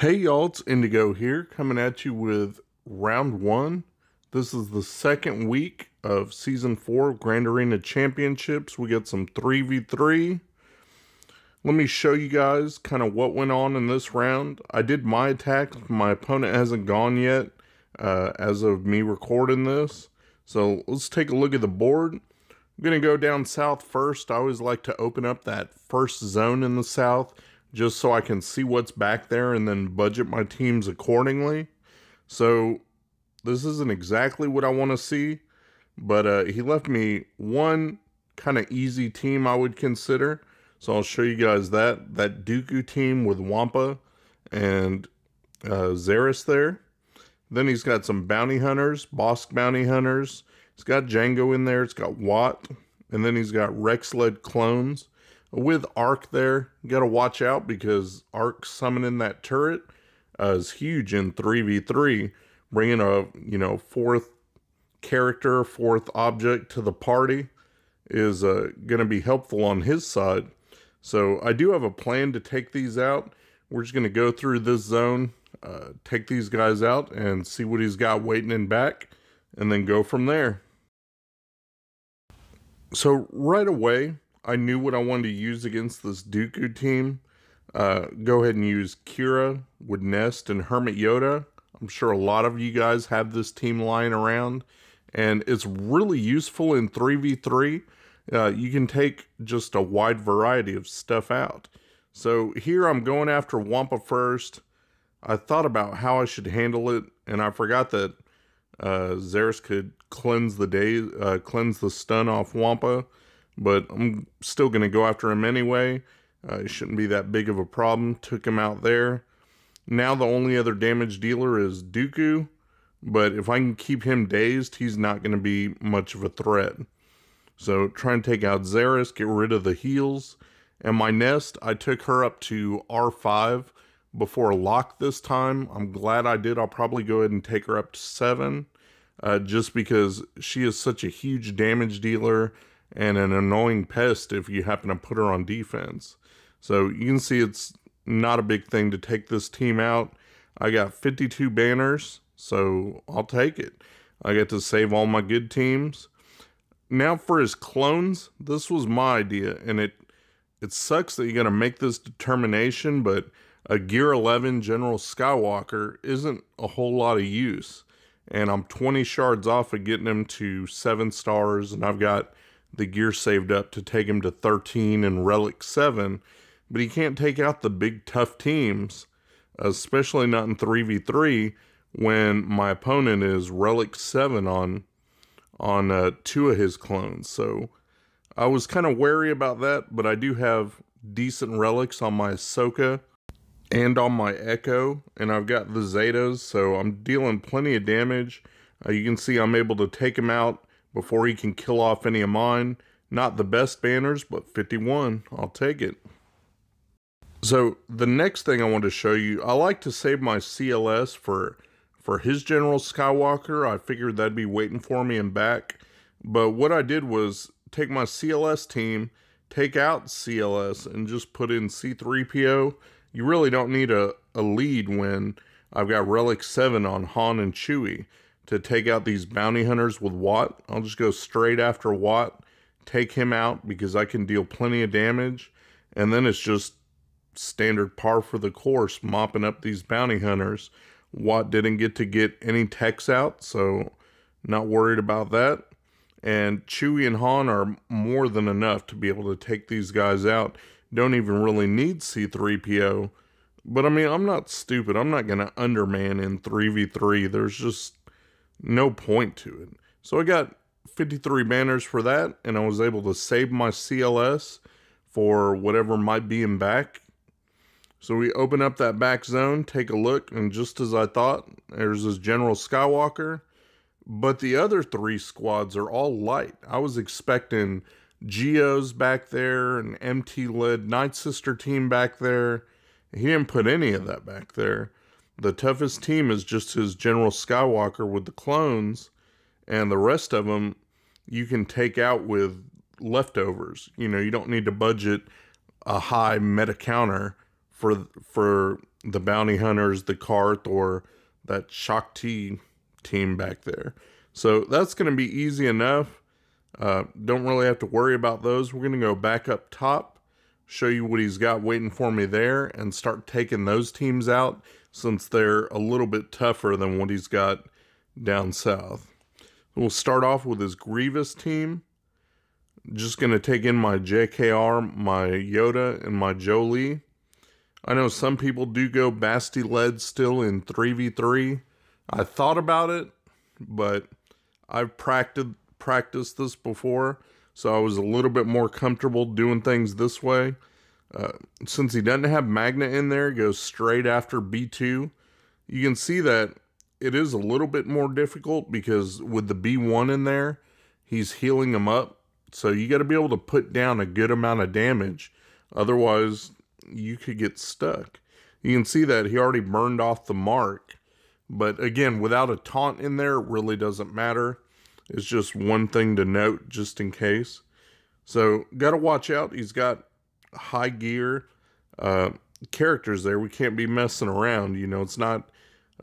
Hey y'all, it's Indigo here, coming at you with round one. This is the second week of season 4 of Grand Arena Championships. We got some 3v3. Let me show you guys kind of what went on in this round. I did my attacks. My opponent hasn't gone yet as of me recording this. So let's take a look at the board. I'm going to go down south first. I always like to open up that first zone in the south, just so I can see what's back there and then budget my teams accordingly. So this isn't exactly what I want to see, but he left me one kind of easy team I would consider. So I'll show you guys that Deukgu team with Wampa and Xeris there. Then he's got some bounty hunters, Bosk bounty hunters. He's got Django in there. It's got Watt. And then he's got Rex-led clones. With Arc there, you got to watch out because Arc summoning that turret is huge in 3v3. Bringing a, fourth character, fourth object to the party is going to be helpful on his side. So I do have a plan to take these out. We're just going to go through this zone, take these guys out and see what he's got waiting in back, and then go from there. So right away, I knew what I wanted to use against this Deukgu team. Go ahead and use Kira with Nest and Hermit Yoda. I'm sure a lot of you guys have this team lying around, and it's really useful in 3v3. You can take just a wide variety of stuff out. So here I'm going after Wampa first. I thought about how I should handle it, and I forgot that Xeris could cleanse the stun off Wampa, but I'm still going to go after him anyway. It shouldn't be that big of a problem. Took him out there. Now the only other damage dealer is Deukgu, but if I can keep him dazed, he's not going to be much of a threat. So try and take out Xeris, get rid of the heals. And my Nest, I took her up to R5 before lock this time. I'm glad I did. I'll probably go ahead and take her up to 7, just because she is such a huge damage dealer and an annoying pest if you happen to put her on defense. So you can see it's not a big thing to take this team out. I got 52 banners, so I'll take it. I get to save all my good teams. Now for his clones, this was my idea, and it sucks that you got to make this determination, but a Gear 11 General Skywalker isn't a whole lot of use. And I'm 20 shards off of getting him to 7 stars, and I've got the gear saved up to take him to 13 and Relic 7. But he can't take out the big tough teams, especially not in 3v3 when my opponent is Relic 7 on 2 of his clones. So I was kind of wary about that, but I do have decent relics on my Ahsoka and on my Echo, and I've got the Zetas, so I'm dealing plenty of damage. You can see I'm able to take him out before he can kill off any of mine. Not the best banners, but 51. I'll take it. So the next thing I want to show you, I like to save my CLS for his General Skywalker. I figured that'd be waiting for me and back. But what I did was take my CLS team, take out CLS, and just put in C3PO. You really don't need a lead when I've got Relic 7 on Han and Chewie to take out these bounty hunters with Watt. I'll just go straight after Watt, take him out because I can deal plenty of damage, and then it's just standard par for the course, mopping up these bounty hunters. Watt didn't get any techs out, so not worried about that. And Chewie and Han are more than enough to be able to take these guys out. Don't even really need C3PO. But I mean, I'm not stupid. I'm not going to underman in 3v3. There's just no point to it. So I got 53 banners for that, and I was able to save my CLS for whatever might be in back. So we open up that back zone, take a look, and just as I thought, there's this General Skywalker. But the other 3 squads are all light. I was expecting Geos back there, an MT-led Night Sister team back there. He didn't put any of that back there. The toughest team is just his General Skywalker with the clones, and the rest of them you can take out with leftovers. You know, you don't need to budget a high meta counter for the bounty hunters, the Karth, or that Shakti team back there. So that's going to be easy enough. Don't really have to worry about those. We're going to go back up top, show you what he's got waiting for me there, and start taking those teams out since they're a little bit tougher than what he's got down south. We'll start off with his Grievous team. Just going to take in my JKR, my Yoda, and my Jolie. I know some people do go Basti-led still in 3v3. I thought about it, but I've practiced this before, so I was a little bit more comfortable doing things this way. Since he doesn't have Magna in there, it goes straight after B2. You can see that it is a little bit more difficult because with the B1 in there, he's healing him up. So you got to be able to put down a good amount of damage. Otherwise, you could get stuck. You can see that he already burned off the mark. But again, without a taunt in there, it really doesn't matter. It's just one thing to note just in case. So got to watch out. He's got high gear characters there. We can't be messing around. You know, it's not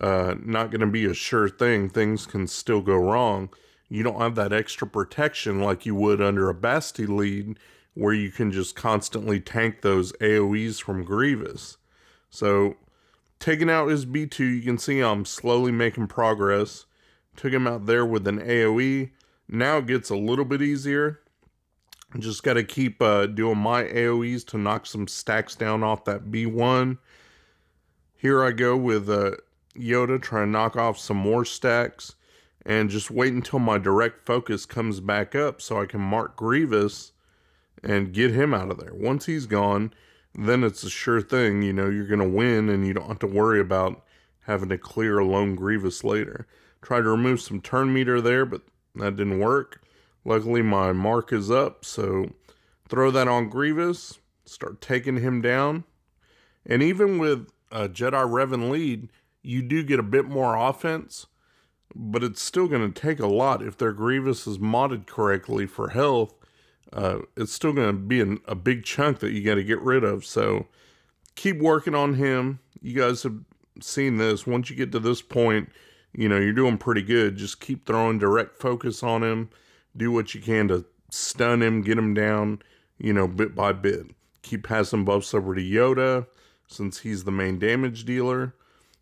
going to be a sure thing. Things can still go wrong. You don't have that extra protection like you would under a Basti lead where you can just constantly tank those AoEs from Grievous. So taking out his B2, you can see I'm slowly making progress. Took him out there with an AoE. Now it gets a little bit easier. Just got to keep doing my AoEs to knock some stacks down off that B1. Here I go with Yoda trying to knock off some more stacks. And just wait until my direct focus comes back up so I can mark Grievous and get him out of there. Once he's gone, then it's a sure thing. You know, you're going to win and you don't have to worry about having to clear a lone Grievous later. Tried to remove some turn meter there, but that didn't work. Luckily, my mark is up, so throw that on Grievous, start taking him down. And even with a Jedi Revan lead, you do get a bit more offense, but it's still going to take a lot. If their Grievous is modded correctly for health, it's still going to be a big chunk that you got to get rid of. So keep working on him. You guys have seen this. Once you get to this point, you know, you're doing pretty good. Just keep throwing direct focus on him. Do what you can to stun him, get him down, you know, bit by bit. Keep passing buffs over to Yoda since he's the main damage dealer.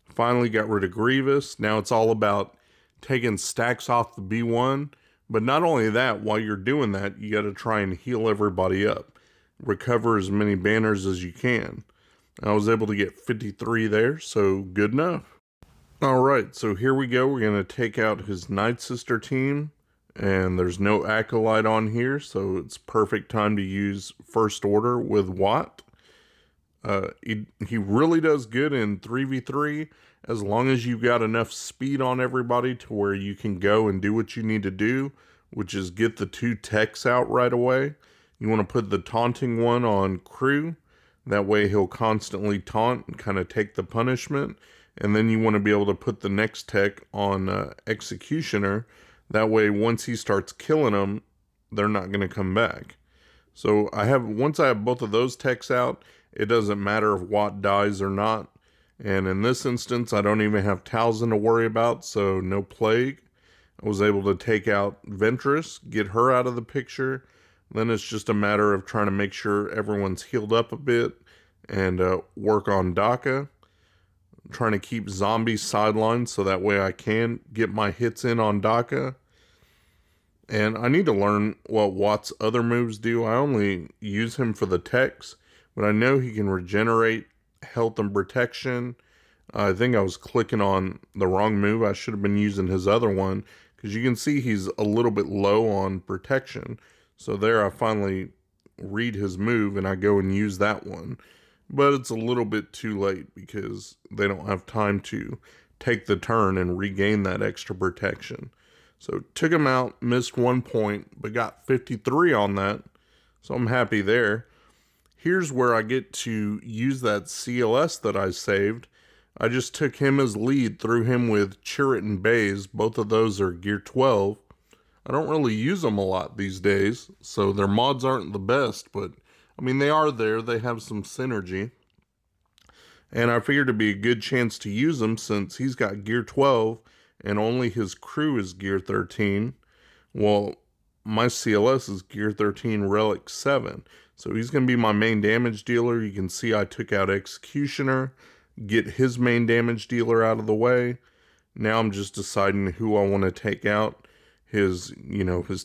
Finally got rid of Grievous. Now it's all about taking stacks off the B1. But not only that, while you're doing that, you got to try and heal everybody up. Recover as many banners as you can. I was able to get 53 there, so good enough. Alright, so here we go. We're going to take out his Night Sister team. And there's no Acolyte on here, so it's perfect time to use First Order with Watt. He really does good in 3v3 as long as you've got enough speed on everybody to where you can go and do what you need to do, which is get the 2 techs out right away. You want to put the taunting one on Crew. That way he'll constantly taunt and kind of take the punishment. And then you want to be able to put the next tech on Executioner. That way, once he starts killing them, they're not going to come back. So once I have both of those techs out, it doesn't matter if Watt dies or not. And in this instance, I don't even have Talzin to worry about, so no plague. I was able to take out Ventress, get her out of the picture. Then it's just a matter of trying to make sure everyone's healed up a bit and work on Daka. Trying to keep zombies sidelined so that way I can get my hits in on Daka. And I need to learn what Watt's other moves do. I only use him for the techs, but I know he can regenerate health and protection. I think I was clicking on the wrong move. I should have been using his other one because you can see he's a little bit low on protection. So there I finally read his move and I go and use that one. But it's a little bit too late because they don't have time to take the turn and regain that extra protection. So took him out, missed 1 point, but got 53 on that. So I'm happy there. Here's where I get to use that CLS that I saved. I just took him as lead, threw him with Chirrut and Baze. Both of those are gear 12. I don't really use them a lot these days, so their mods aren't the best, but I mean, they are there. They have some synergy. And I figured it'd be a good chance to use him since he's got gear 12 and only his crew is gear 13. Well, my CLS is gear 13 relic 7. So he's going to be my main damage dealer. You can see I took out Executioner, get his main damage dealer out of the way. Now I'm just deciding who I want to take out. His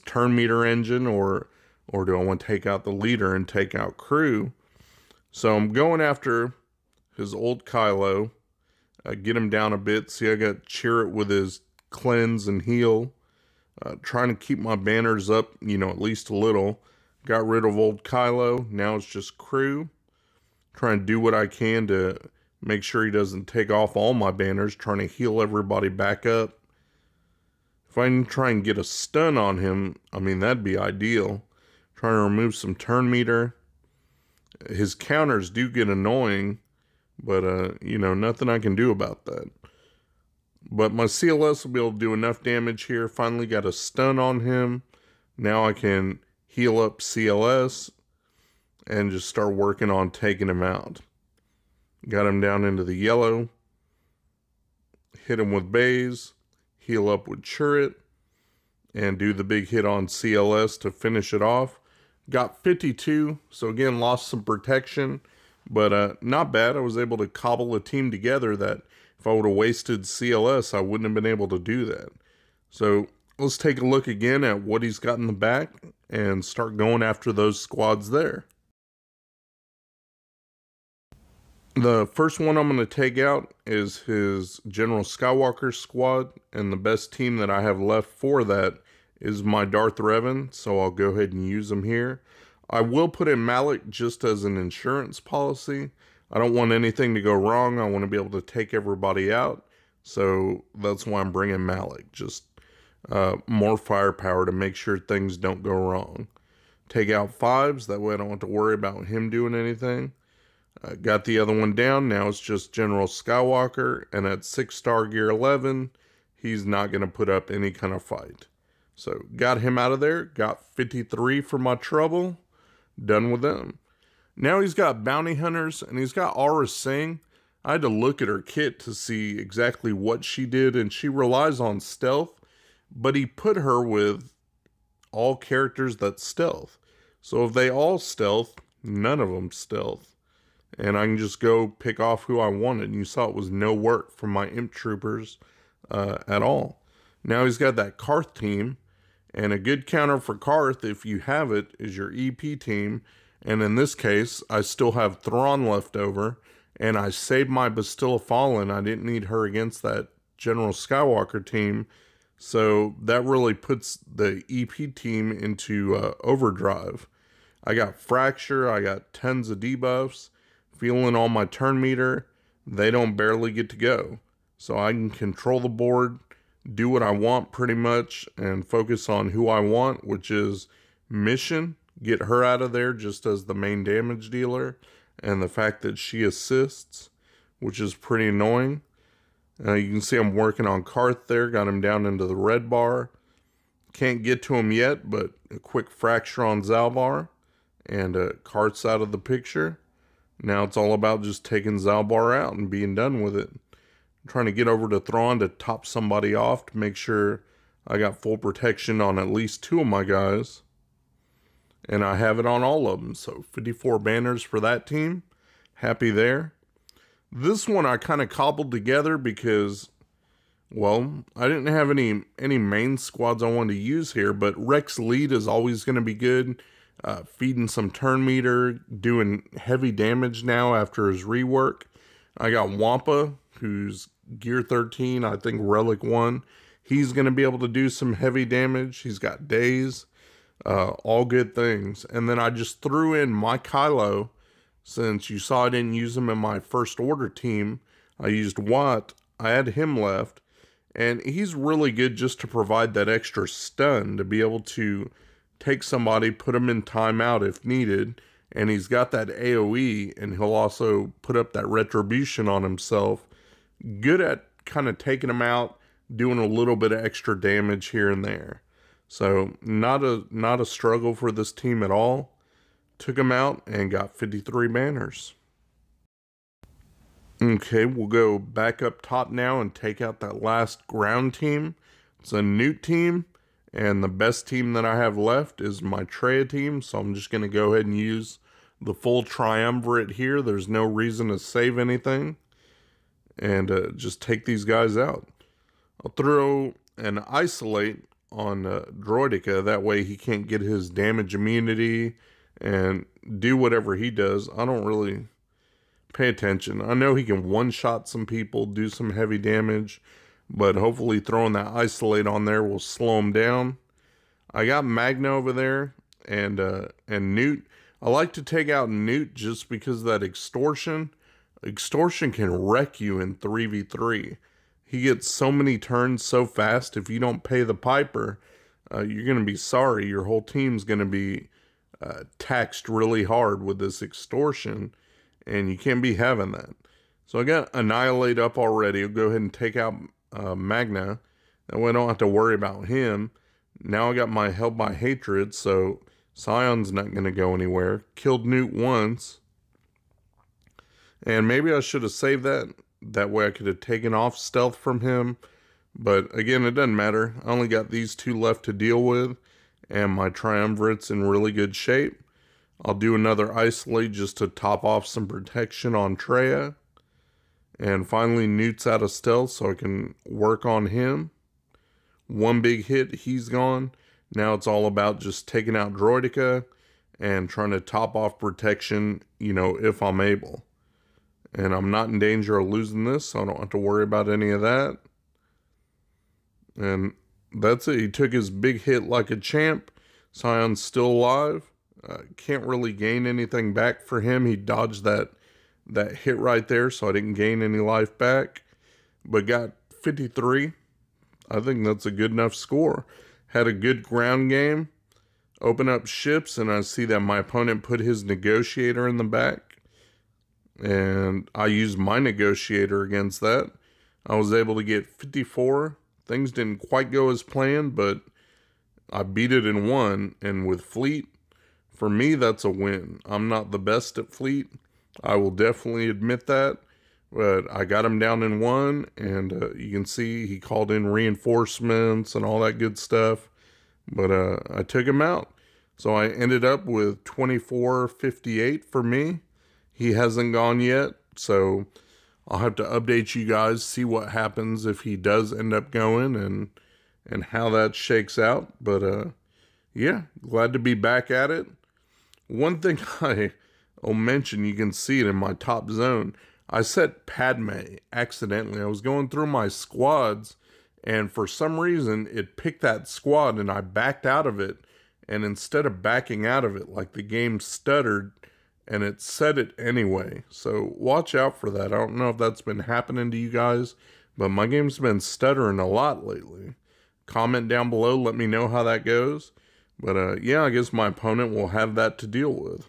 turn meter engine, or do I want to take out the leader and take out crew? So I'm going after his old Kylo, get him down a bit. See, I got Cheer It with his cleanse and heal. Trying to keep my banners up, at least a little. Got rid of old Kylo. Now it's just crew. Trying to do what I can to make sure he doesn't take off all my banners. Trying to heal everybody back up. If I can try and get a stun on him, that'd be ideal. Trying to remove some turn meter. His counters do get annoying. But, nothing I can do about that. But my CLS will be able to do enough damage here. Finally got a stun on him. Now I can heal up CLS and just start working on taking him out. Got him down into the yellow. Hit him with Baze. Heal up with Churret. And do the big hit on CLS to finish it off. Got 52. So again, lost some protection. But not bad. I was able to cobble a team together that if I would have wasted CLS, I wouldn't have been able to do that. So let's take a look again at what he's got in the back and start going after those squads there. The first one I'm going to take out is his General Skywalker squad, and the best team that I have left for that is my Darth Revan, so I'll go ahead and use him here. I will put in Malak just as an insurance policy. I don't want anything to go wrong. I want to be able to take everybody out, so that's why I'm bringing Malak. Just more firepower to make sure things don't go wrong. Take out 5s, that way I don't have to worry about him doing anything. Got the other one down. Now it's just General Skywalker, and at 6-star gear 11, he's not going to put up any kind of fight. So got him out of there. Got 53 for my trouble. Done with them. Now he's got bounty hunters, and he's got Aura Singh. I had to look at her kit to see exactly what she did, and she relies on stealth, but he put her with all characters that stealth. So if they all stealth, none of them stealth. And I can just go pick off who I wanted. And you saw it was no work from my imp troopers at all. Now he's got that Karth team. And a good counter for Karth, if you have it, is your EP team. And in this case, I still have Thrawn left over. And I saved my Bastilla Fallen. I didn't need her against that General Skywalker team. So that really puts the EP team into overdrive. I got Fracture. I got tons of debuffs. Feeling on my turn meter. They don't barely get to go. So I can control the board, do what I want pretty much, and focus on who I want, which is Mission. Get her out of there just as the main damage dealer. And the fact that she assists, which is pretty annoying. You can see I'm working on Karth there. Got him down into the red bar. Can't get to him yet, but a quick fracture on Zalbar. And Karth's out of the picture. Now it's all about just taking Zalbar out and being done with it. I'm trying to get over to Thrawn to top somebody off to make sure I got full protection on at least 2 of my guys. And I have it on all of them. So 54 banners for that team. Happy there. This one I kind of cobbled together because, well, I didn't have any main squads I wanted to use here. But Rex Lead is always going to be good. Feeding some turn meter. Doing heavy damage now after his rework. I got Wampa, who's gear 13. I think Relic 1. He's going to be able to do some heavy damage. He's got Daze. All good things. And then I just threw in my Kylo, since you saw I didn't use him in my first order team. I used Watt. I had him left, and he's really good just to provide that extra stun to be able to take somebody, put him in timeout if needed, and he's got that AoE, and he'll also put up that retribution on himself. Good at kind of taking him out, doing a little bit of extra damage here and there. So not a struggle for this team at all. Took him out and got 53 banners. Okay, we'll go back up top now and take out that last ground team. It's a Newt team, and the best team that I have left is my Traya team, so I'm just going to go ahead and use the full triumvirate here. There's no reason to save anything, and just take these guys out. I'll throw an Isolate on Droideka, that way he can't get his damage immunity and do whatever he does. I don't really pay attention. I know he can one-shot some people, do some heavy damage, but hopefully throwing that Isolate on there will slow him down. I got Magna over there and Newt. I like to take out Newt just because of that Extortion. Extortion can wreck you in 3v3. He gets so many turns so fast. If you don't pay the piper, you're going to be sorry. Your whole team's going to be taxed really hard with this Extortion, and you can't be having that. So I got Annihilate up already. I'll go ahead and take out Magna. That way I don't have to worry about him. Now I got my Held by Hatred, so Scion's not going to go anywhere. Killed Newt once. And maybe I should have saved that. That way I could have taken off stealth from him. But again, it doesn't matter. I only got these two left to deal with. And my Triumvirate's in really good shape. I'll do another Isolate just to top off some protection on Traya. And finally, Newt's out of stealth, so I can work on him. One big hit, he's gone. Now it's all about just taking out Droideka and trying to top off protection, you know, if I'm able. And I'm not in danger of losing this, so I don't have to worry about any of that. And that's it. He took his big hit like a champ. Scion's still alive. Can't really gain anything back for him. He dodged that hit right there, so I didn't gain any life back. But got 53. I think that's a good enough score. Had a good ground game. Open up ships, and I see that my opponent put his Negotiator in the back. And I used my Negotiator against that. I was able to get 54. Things didn't quite go as planned, but I beat it in one. And with Fleet, for me, that's a win. I'm not the best at Fleet. I will definitely admit that. But I got him down in one, and you can see he called in reinforcements and all that good stuff. But I took him out. So I ended up with 24-58 for me. He hasn't gone yet, so I'll have to update you guys, see what happens if he does end up going and how that shakes out. But yeah, glad to be back at it. One thing I'll mention, you can see it in my top zone. I set Padme accidentally. I was going through my squads, and for some reason, it picked that squad, and I backed out of it. And instead of backing out of it, like the game stuttered, and it said it anyway. So watch out for that. I don't know if that's been happening to you guys, but my game's been stuttering a lot lately. Comment down below, let me know how that goes. But yeah, I guess my opponent will have that to deal with.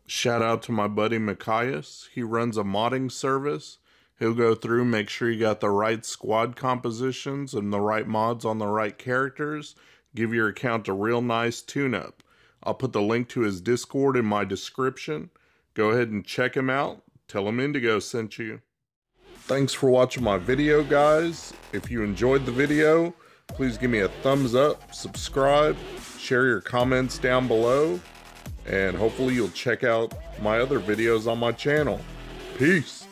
Shout out to my buddy Mikayas. He runs a modding service. He'll go through, make sure you got the right squad compositions and the right mods on the right characters. Give your account a real nice tune-up. I'll put the link to his Discord in my description. Go ahead and check him out. Tell him Indigo sent you. Thanks for watching my video, guys. If you enjoyed the video, please give me a thumbs up, subscribe, share your comments down below, and hopefully you'll check out my other videos on my channel. Peace.